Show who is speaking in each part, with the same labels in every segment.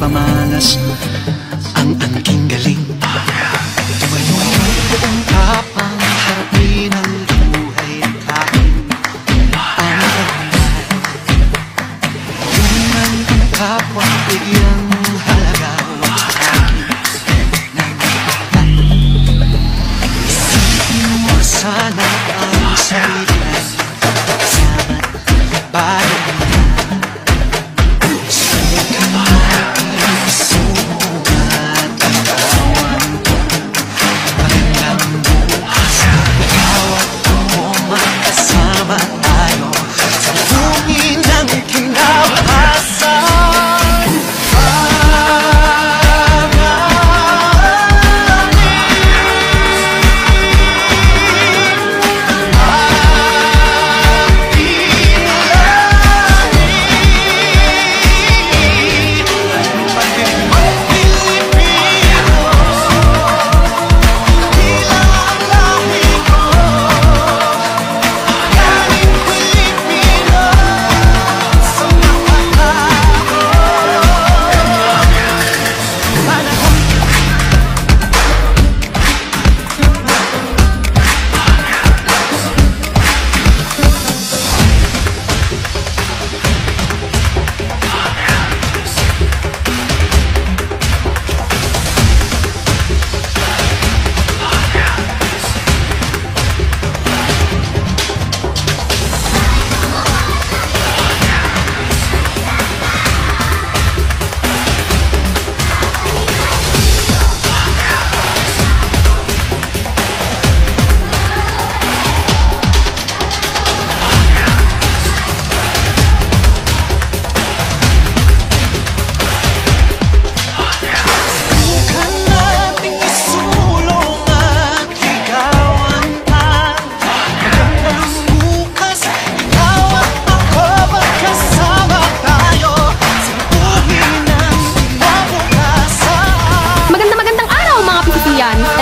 Speaker 1: pamalas ang angking galing. Tumayo ng buong tapang harapin ang buhay at aking ang pagmamahal. Yun ang kapwa bigyang halaga at aking nang ipagpapay. Isipin mo sana ang sarili kasama't bayan na.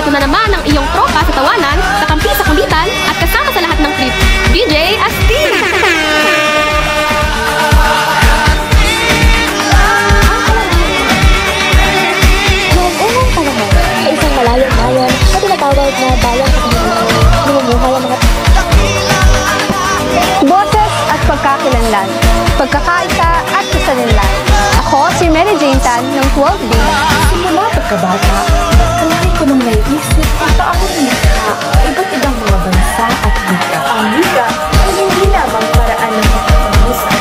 Speaker 2: Ito na naman ang iyong tropa sa tawanan, kakampi sa kulitan, at kasama sa lahat ng trip, DJ Asti!
Speaker 3: Noong unang panahon, sa isang malayong bayan na tinatawag na bayan sa Panginoon, namumuhay ang mga boses at pagkakilanlan, pagkakaisa at kasalinlan. Ako si Mary Jane Tan ng 12D.
Speaker 4: Simula pagkabata, palagi ko nang naiisip kung paano nilikha iba't ibang mga bansa at wika. Ang wika ay hindi lamang paraan ng pagpapag-usap.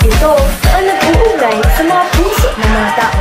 Speaker 4: Ito ang nag-uugnay sa mga puso ng mga tao.